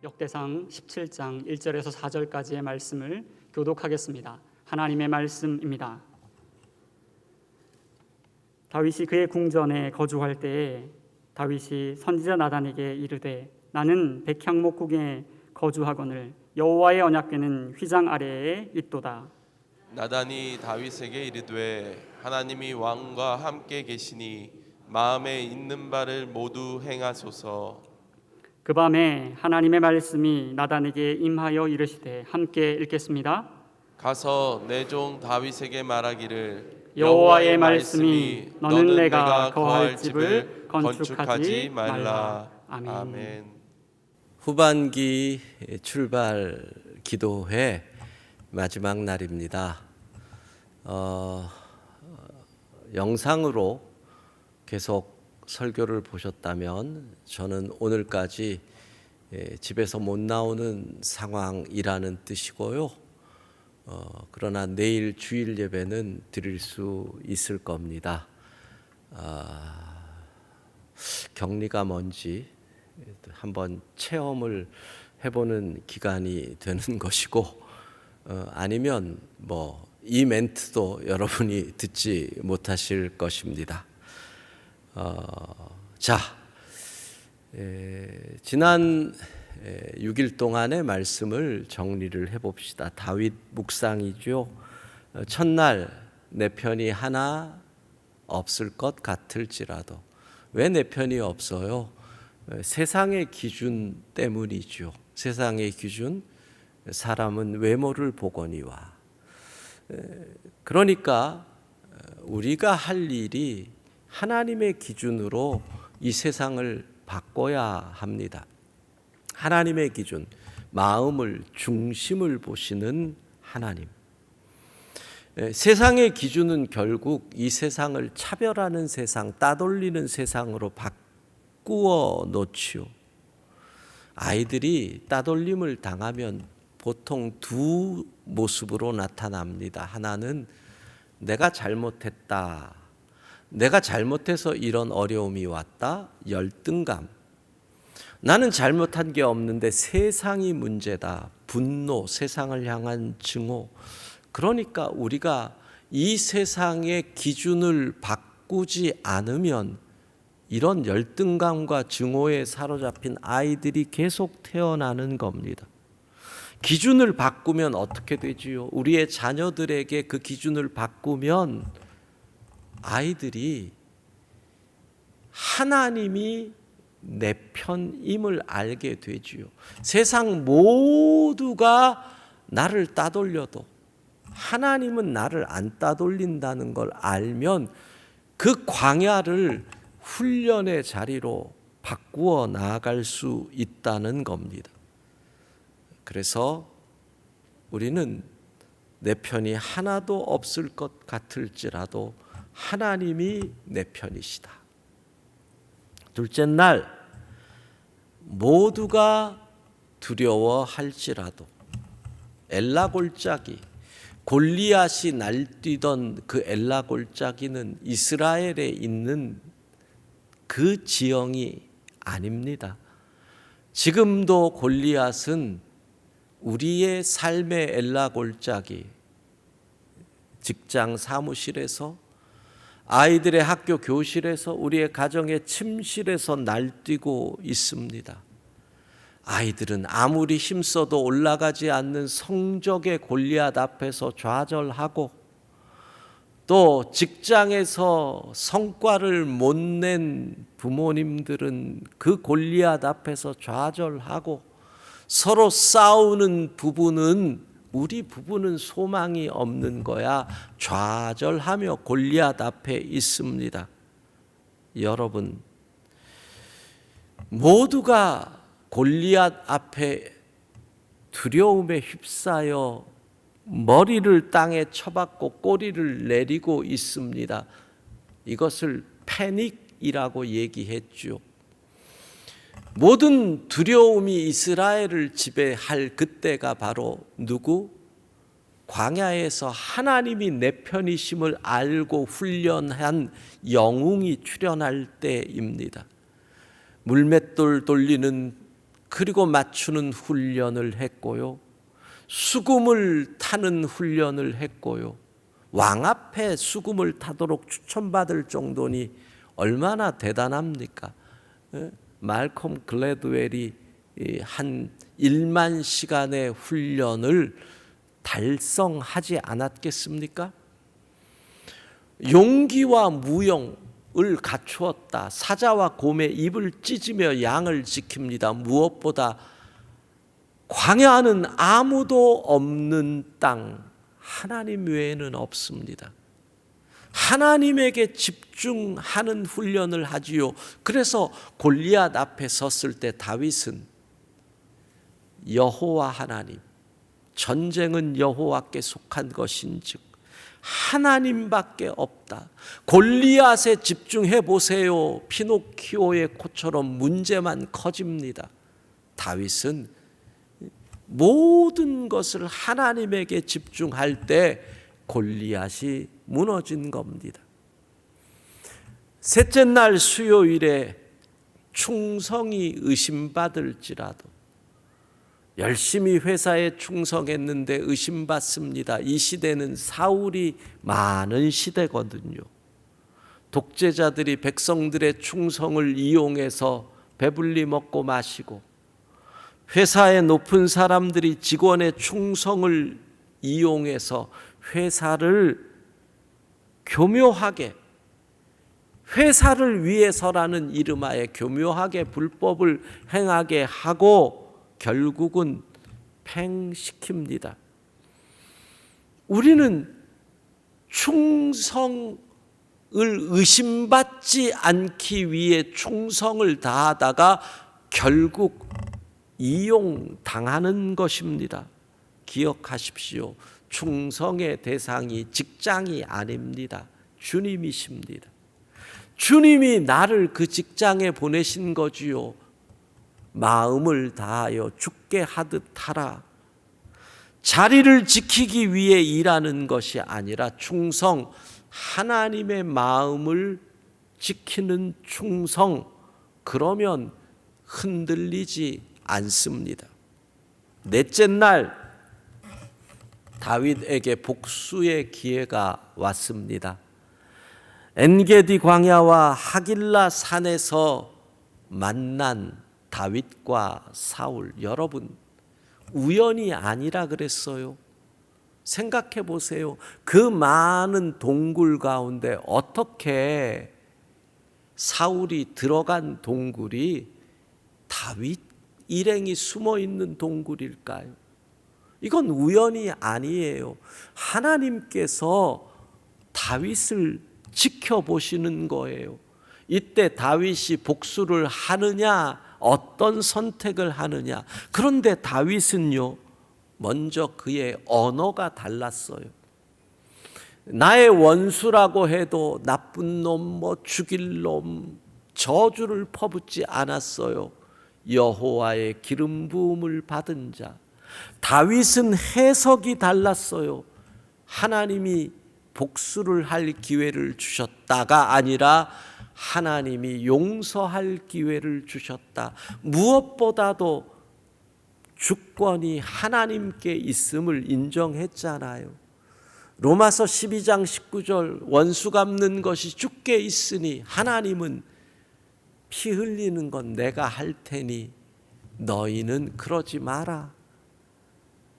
역대상 17장 1절에서 4절까지의 말씀을 교독하겠습니다. 하나님의 말씀입니다. 다윗이 그의 궁전에 거주할 때에 다윗이 선지자 나단에게 이르되 나는 백향목궁에 거주하거늘 여호와의 언약궤는 휘장 아래에 있도다. 나단이 다윗에게 이르되 하나님이 왕과 함께 계시니 마음에 있는 바를 모두 행하소서. 그 밤에 하나님의 말씀이 나단에게 임하여 이르시되, 함께 읽겠습니다. 가서 내 종 다윗에게 말하기를 여호와의 말씀이 너는 내가 거할 집을 건축하지 말라. 아멘. 후반기 출발 기도회 마지막 날입니다. 영상으로 계속 설교를 보셨다면 저는 오늘까지 집에서 못 나오는 상황이라는 뜻이고요. 그러나 내일 주일 예배는 드릴 수 있을 겁니다. 격리가 뭔지 한번 체험을 해보는 기간이 되는 것이고, 아니면 이 멘트도 여러분이 듣지 못하실 것입니다. 지난 6일 동안의 말씀을 정리를 해봅시다. 다윗 묵상이죠. 첫날 내 편이 하나 없을 것 같을지라도. 왜 내 편이 없어요? 세상의 기준 때문이죠. 세상의 기준, 사람은 외모를 보거니와. 그러니까 우리가 할 일이 하나님의 기준으로 이 세상을 바꿔야 합니다. 하나님의 기준, 마음을, 중심을 보시는 하나님. 세상의 기준은 결국 이 세상을 차별하는 세상, 따돌리는 세상으로 바꾸어 놓지요. 아이들이 따돌림을 당하면 보통 두 모습으로 나타납니다. 하나는 내가 잘못했다, 내가 잘못해서 이런 어려움이 왔다, 열등감. 나는 잘못한 게 없는데 세상이 문제다, 분노, 세상을 향한 증오. 그러니까 우리가 이 세상의 기준을 바꾸지 않으면 이런 열등감과 증오에 사로잡힌 아이들이 계속 태어나는 겁니다. 기준을 바꾸면 어떻게 되지요? 우리의 자녀들에게 그 기준을 바꾸면 아이들이 하나님이 내 편임을 알게 되지요. 세상 모두가 나를 따돌려도 하나님은 나를 안 따돌린다는 걸 알면 그 광야를 훈련의 자리로 바꾸어 나아갈 수 있다는 겁니다. 그래서 우리는 내 편이 하나도 없을 것 같을지라도 하나님이 내 편이시다. 둘째 날, 모두가 두려워할지라도. 엘라 골짜기, 골리앗이 날뛰던 그 엘라 골짜기는 이스라엘에 있는 그 지형이 아닙니다. 지금도 골리앗은 우리의 삶의 엘라 골짜기, 직장 사무실에서, 아이들의 학교 교실에서, 우리의 가정의 침실에서 날뛰고 있습니다. 아이들은 아무리 힘써도 올라가지 않는 성적의 골리앗 앞에서 좌절하고, 또 직장에서 성과를 못 낸 부모님들은 그 골리앗 앞에서 좌절하고, 서로 싸우는 부부는 우리 부부는 소망이 없는 거야 좌절하며 골리앗 앞에 있습니다. 여러분, 모두가 골리앗 앞에 두려움에 휩싸여 머리를 땅에 쳐박고 꼬리를 내리고 있습니다. 이것을 패닉이라고 얘기했죠. 모든 두려움이 이스라엘을 지배할 그때가 바로 누구? 광야에서 하나님이 내 편이심을 알고 훈련한 영웅이 출현할 때입니다. 물맷돌 돌리는 그리고 맞추는 훈련을 했고요. 수금을 타는 훈련을 했고요. 왕 앞에 수금을 타도록 추천받을 정도니 얼마나 대단합니까? 말콤 글래드웰이 한 1만 시간의 훈련을 달성하지 않았겠습니까? 용기와 무용을 갖추었다. 사자와 곰의 입을 찢으며 양을 지킵니다. 무엇보다 광야는 아무도 없는 땅, 하나님 외에는 없습니다. 하나님에게 집중하는 훈련을 하지요. 그래서 골리앗 앞에 섰을 때 다윗은 여호와 하나님, 전쟁은 여호와께 속한 것인즉 하나님밖에 없다. 골리앗에 집중해 보세요. 피노키오의 코처럼 문제만 커집니다. 다윗은 모든 것을 하나님에게 집중할 때 골리앗이 무너진 겁니다. 셋째 날 수요일에 충성이 의심받을지라도 열심히 회사에 충성했는데 의심받습니다. 이 시대는 사울이 많은 시대거든요. 독재자들이 백성들의 충성을 이용해서 배불리 먹고 마시고, 회사의 높은 사람들이 직원의 충성을 이용해서 회사를 교묘하게, 회사를 위해서라는 이름하에 교묘하게 불법을 행하게 하고 결국은 팽시킵니다. 우리는 충성을 의심받지 않기 위해 충성을 다하다가 결국 이용당하는 것입니다. 기억하십시오. 충성의 대상이 직장이 아닙니다. 주님이십니다. 주님이 나를 그 직장에 보내신 거지요. 마음을 다하여 죽게 하듯 하라. 자리를 지키기 위해 일하는 것이 아니라 충성, 하나님의 마음을 지키는 충성, 그러면 흔들리지 않습니다. 넷째 날 다윗에게 복수의 기회가 왔습니다. 엔게디 광야와 하길라 산에서 만난 다윗과 사울, 여러분 우연이 아니라 그랬어요. 생각해 보세요. 그 많은 동굴 가운데 어떻게 사울이 들어간 동굴이 다윗 일행이 숨어 있는 동굴일까요? 이건 우연이 아니에요. 하나님께서 다윗을 지켜보시는 거예요. 이때 다윗이 복수를 하느냐, 어떤 선택을 하느냐. 그런데 다윗은요, 먼저 그의 언어가 달랐어요. 나의 원수라고 해도 나쁜 놈, 죽일 놈, 저주를 퍼붓지 않았어요. 여호와의 기름 부음을 받은 자. 다윗은 해석이 달랐어요. 하나님이 복수를 할 기회를 주셨다가 아니라 하나님이 용서할 기회를 주셨다. 무엇보다도 주권이 하나님께 있음을 인정했잖아요. 로마서 12장 19절, 원수 갚는 것이 주께 있으니 하나님은 피 흘리는 건 내가 할 테니 너희는 그러지 마라.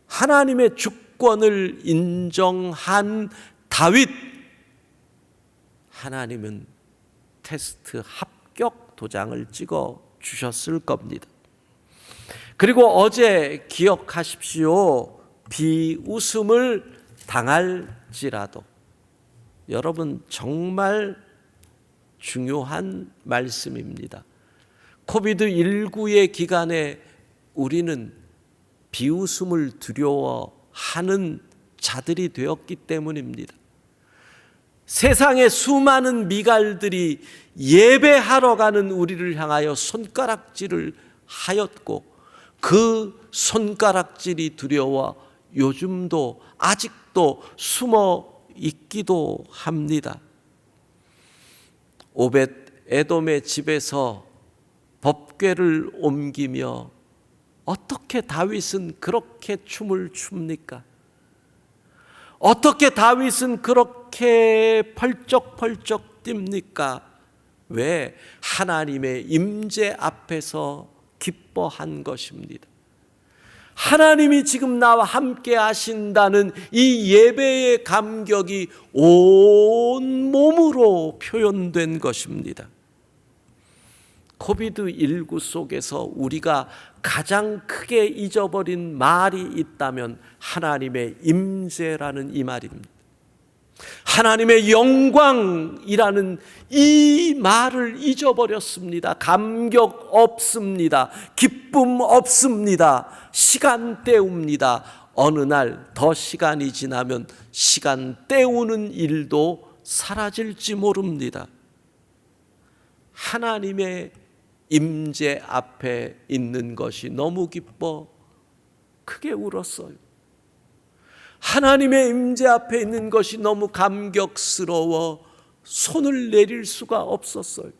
하나님의 주권을 인정한 다윗, 하나님은 테스트 합격 도장을 찍어 주셨을 겁니다. 그리고 어제 기억하십시오. 비웃음을 당할지라도. 여러분 정말 중요한 말씀입니다. 코비드19의 기간에 우리는 비웃음을 두려워하는 자들이 되었기 때문입니다. 세상의 수많은 미갈들이 예배하러 가는 우리를 향하여 손가락질을 하였고 그 손가락질이 두려워 요즘도 아직도 숨어 있기도 합니다. 오벳 에돔의 집에서 법궤를 옮기며 어떻게 다윗은 그렇게 춤을 춥니까? 어떻게 다윗은 그렇게 펄쩍펄쩍 뜁니까? 왜? 하나님의 임재 앞에서 기뻐한 것입니다. 하나님이 지금 나와 함께 하신다는 이 예배의 감격이 온 몸으로 표현된 것입니다. 코비드19 속에서 우리가 가장 크게 잊어버린 말이 있다면 하나님의 임재라는 이 말입니다. 하나님의 영광이라는 이 말을 잊어버렸습니다. 감격 없습니다. 기쁨 없습니다. 시간 때웁니다. 어느 날 더 시간이 지나면 시간 때우는 일도 사라질지 모릅니다. 하나님의 임재 앞에 있는 것이 너무 기뻐 크게 울었어요. 하나님의 임재 앞에 있는 것이 너무 감격스러워 손을 내릴 수가 없었어요.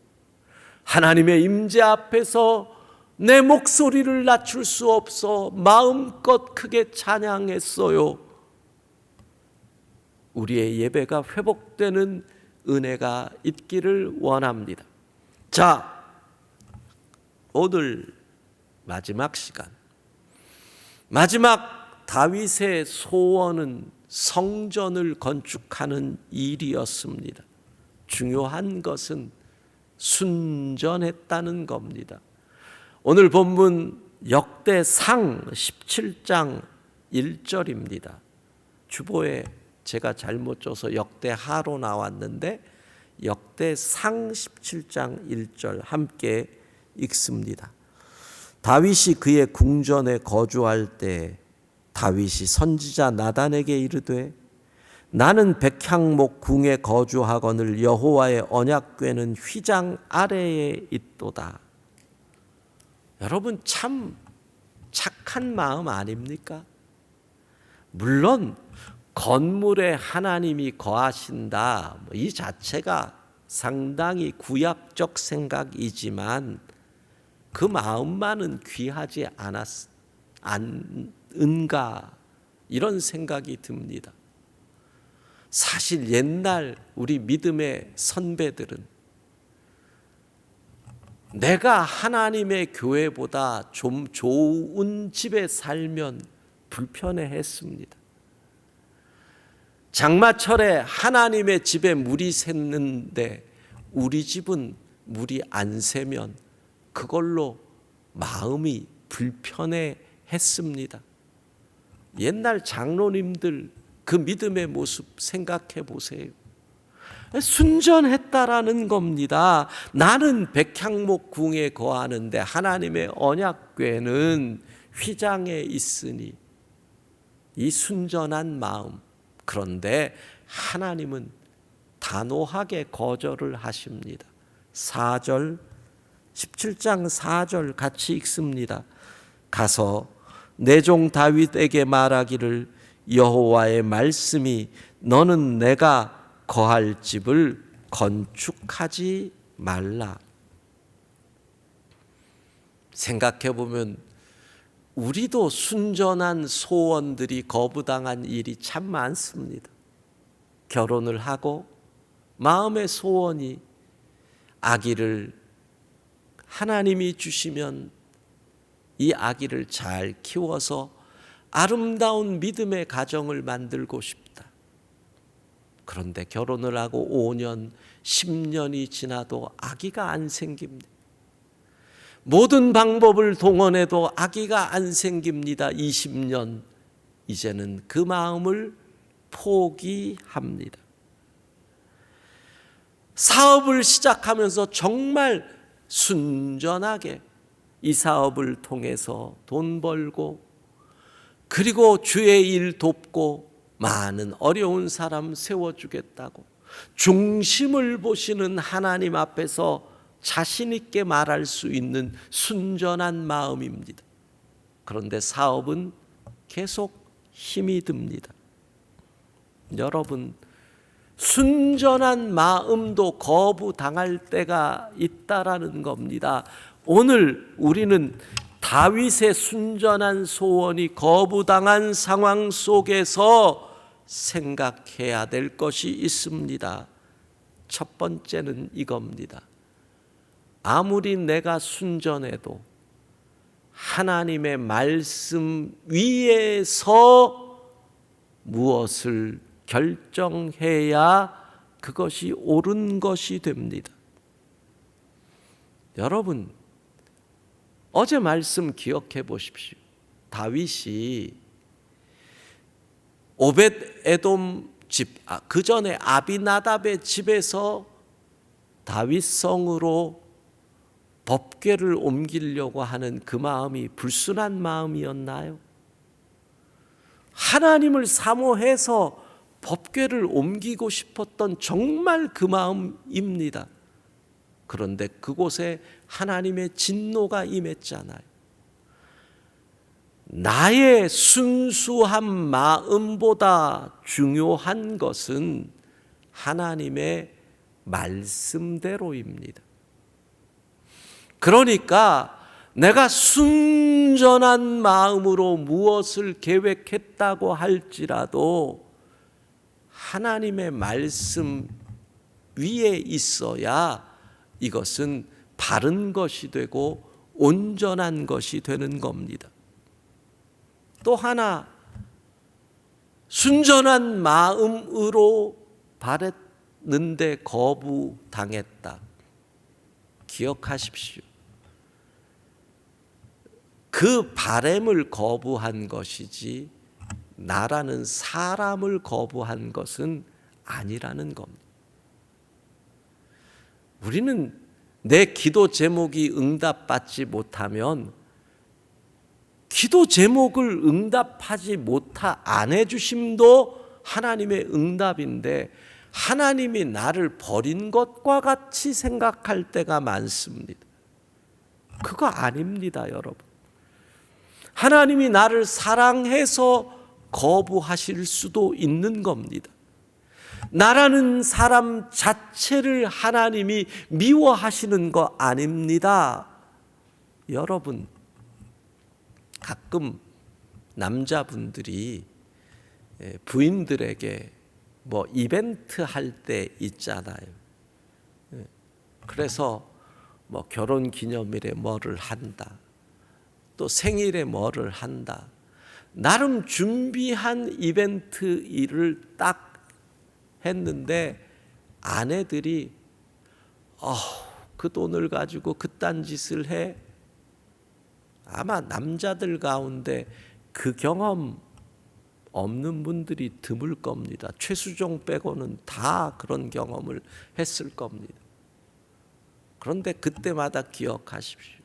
하나님의 임재 앞에서 내 목소리를 낮출 수 없어 마음껏 크게 찬양했어요. 우리의 예배가 회복되는 은혜가 있기를 원합니다. 자, 오늘 마지막 시간, 마지막 다윗의 소원은 성전을 건축하는 일이었습니다. 중요한 것은 순전했다는 겁니다. 오늘 본문 역대상 17장 1절입니다. 주보에 제가 잘못 줘서 역대하로 나왔는데 역대상 17장 1절 함께 읽습니다. 다윗이 그의 궁전에 거주할 때 다윗이 선지자 나단에게 이르되 나는 백향목 궁에 거주하거늘 여호와의 언약궤는 휘장 아래에 있도다. 여러분 참 착한 마음 아닙니까? 물론 건물에 하나님이 거하신다 이 자체가 상당히 구약적 생각이지만 그 마음만은 귀하지 않은가 이런 생각이 듭니다. 사실 옛날 우리 믿음의 선배들은 내가 하나님의 교회보다 좀 좋은 집에 살면 불편해했습니다. 장마철에 하나님의 집에 물이 샜는데 우리 집은 물이 안 새면 그걸로 마음이 불편해했습니다. 옛날 장로님들 그 믿음의 모습 생각해 보세요. 순전했다라는 겁니다. 나는 백향목 궁에 거하는데 하나님의 언약궤는 휘장에 있으니 이 순전한 마음. 그런데 하나님은 단호하게 거절을 하십니다. 4절 17장 4절 같이 읽습니다. 가서 내 종 다윗에게 말하기를 여호와의 말씀이 너는 내가 거할 집을 건축하지 말라. 생각해 보면 우리도 순전한 소원들이 거부당한 일이 참 많습니다. 결혼을 하고 마음의 소원이 아기를 하나님이 주시면 이 아기를 잘 키워서 아름다운 믿음의 가정을 만들고 싶다. 그런데 결혼을 하고 5년, 10년이 지나도 아기가 안 생깁니다. 모든 방법을 동원해도 아기가 안 생깁니다. 20년, 이제는 그 마음을 포기합니다. 사업을 시작하면서 정말 순전하게 이 사업을 통해서 돈 벌고 그리고 주의 일 돕고 많은 어려운 사람 세워주겠다고 중심을 보시는 하나님 앞에서 자신 있게 말할 수 있는 순전한 마음입니다. 그런데 사업은 계속 힘이 듭니다. 여러분, 순전한 마음도 거부당할 때가 있다라는 겁니다. 오늘 우리는 다윗의 순전한 소원이 거부당한 상황 속에서 생각해야 될 것이 있습니다. 첫 번째는 이겁니다. 아무리 내가 순전해도 하나님의 말씀 위에서 무엇을 결정해야 그것이 옳은 것이 됩니다. 여러분, 어제 말씀 기억해 보십시오. 다윗이 오벳 에돔 집, 그 전에 아비나답의 집에서 다윗 성으로 법궤를 옮기려고 하는 그 마음이 불순한 마음이었나요? 하나님을 사모해서 법궤를 옮기고 싶었던 정말 그 마음입니다. 그런데 그곳에 하나님의 진노가 임했잖아요. 나의 순수한 마음보다 중요한 것은 하나님의 말씀대로입니다. 그러니까 내가 순전한 마음으로 무엇을 계획했다고 할지라도 하나님의 말씀 위에 있어야 이것은 바른 것이 되고 온전한 것이 되는 겁니다. 또 하나, 순전한 마음으로 바랬는데 거부당했다. 기억하십시오. 그 바램을 거부한 것이지 나라는 사람을 거부한 것은 아니라는 겁니다. 우리는 내 기도 제목이 응답받지 못하면 기도 제목을 응답하지 안 해주심도 하나님의 응답인데 하나님이 나를 버린 것과 같이 생각할 때가 많습니다. 그거 아닙니다, 여러분. 하나님이 나를 사랑해서 거부하실 수도 있는 겁니다. 나라는 사람 자체를 하나님이 미워하시는 거 아닙니다. 여러분, 가끔 남자분들이 부인들에게 뭐 이벤트 할 때 있잖아요. 그래서 뭐 결혼 기념일에 뭐를 한다. 또 생일에 뭐를 한다. 나름 준비한 이벤트 일을 딱 했는데 아내들이 그 돈을 가지고 그딴 짓을 해? 아마 남자들 가운데 그 경험 없는 분들이 드물 겁니다. 최수종 빼고는 다 그런 경험을 했을 겁니다. 그런데 그때마다 기억하십시오.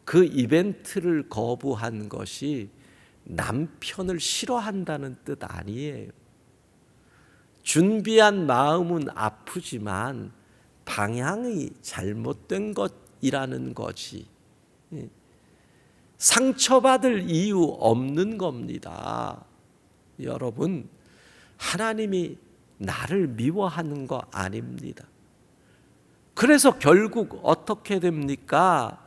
그 이벤트를 거부한 것이 남편을 싫어한다는 뜻 아니에요. 준비한 마음은 아프지만 방향이 잘못된 것이라는 거지. 상처받을 이유 없는 겁니다. 여러분, 하나님이 나를 미워하는 거 아닙니다. 그래서 결국 어떻게 됩니까?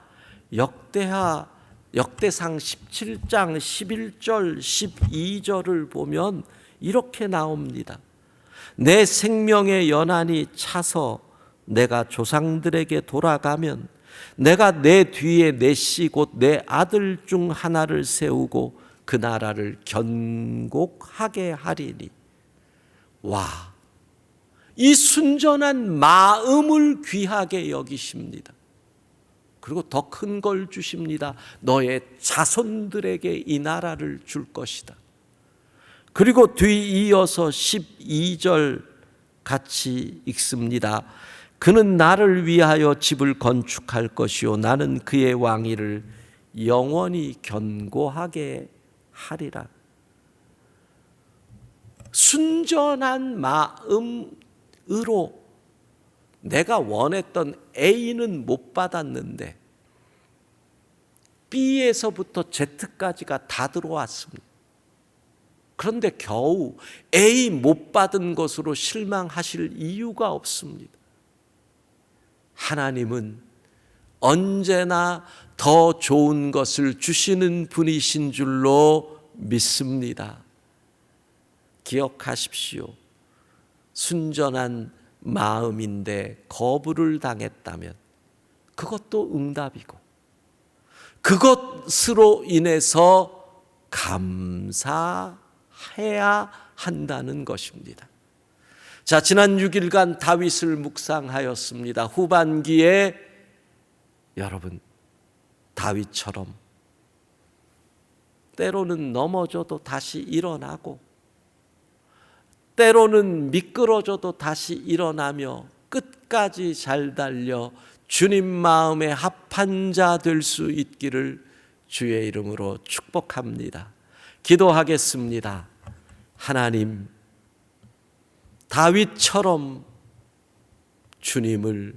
역대상 17장 11절 12절을 보면 이렇게 나옵니다. 내 생명의 연한이 차서 내가 조상들에게 돌아가면 내가 내 뒤에 내 씨 곧 내 아들 중 하나를 세우고 그 나라를 견고하게 하리니. 와, 이 순전한 마음을 귀하게 여기십니다. 그리고 더 큰 걸 주십니다. 너의 자손들에게 이 나라를 줄 것이다. 그리고 뒤이어서 12절 같이 읽습니다. 그는 나를 위하여 집을 건축할 것이요 나는 그의 왕위를 영원히 견고하게 하리라. 순전한 마음으로 내가 원했던 A는 못 받았는데 B에서부터 Z까지가 다 들어왔습니다. 그런데 겨우 A 못 받은 것으로 실망하실 이유가 없습니다. 하나님은 언제나 더 좋은 것을 주시는 분이신 줄로 믿습니다. 기억하십시오. 순전한 마음인데 거부를 당했다면 그것도 응답이고, 그것으로 인해서 감사해야 한다는 것입니다. 자, 지난 6일간 다윗을 묵상하였습니다. 후반기에 여러분, 다윗처럼 때로는 넘어져도 다시 일어나고, 때로는 미끄러져도 다시 일어나며 끝까지 잘 달려 주님 마음에 합한 자 될 수 있기를 주의 이름으로 축복합니다. 기도하겠습니다. 하나님, 다윗처럼 주님을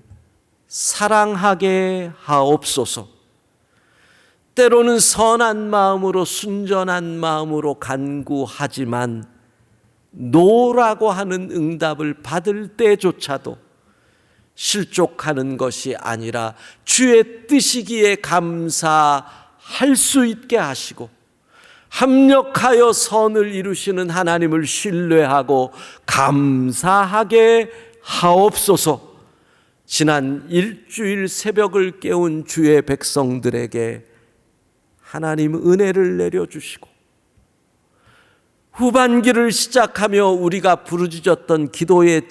사랑하게 하옵소서. 때로는 선한 마음으로, 순전한 마음으로 간구하지만 노라고 하는 응답을 받을 때조차도 실족하는 것이 아니라 주의 뜻이기에 감사할 수 있게 하시고, 합력하여 선을 이루시는 하나님을 신뢰하고 감사하게 하옵소서. 지난 일주일 새벽을 깨운 주의 백성들에게 하나님 은혜를 내려주시고, 후반기를 시작하며 우리가 부르짖었던 기도의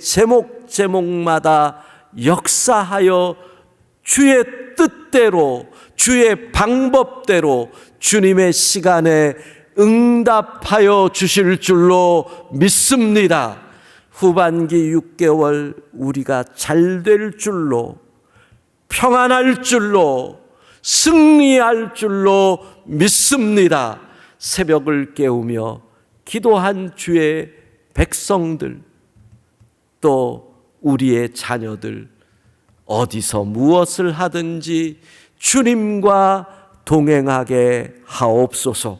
제목마다 역사하여 주의 뜻대로, 주의 방법대로 주님의 시간에 응답하여 주실 줄로 믿습니다. 후반기 6개월 우리가 잘 될 줄로, 평안할 줄로, 승리할 줄로 믿습니다. 새벽을 깨우며 기도한 주의 백성들, 또 우리의 자녀들, 어디서 무엇을 하든지 주님과 동행하게 하옵소서.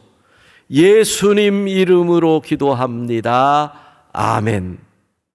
예수님 이름으로 기도합니다. 아멘.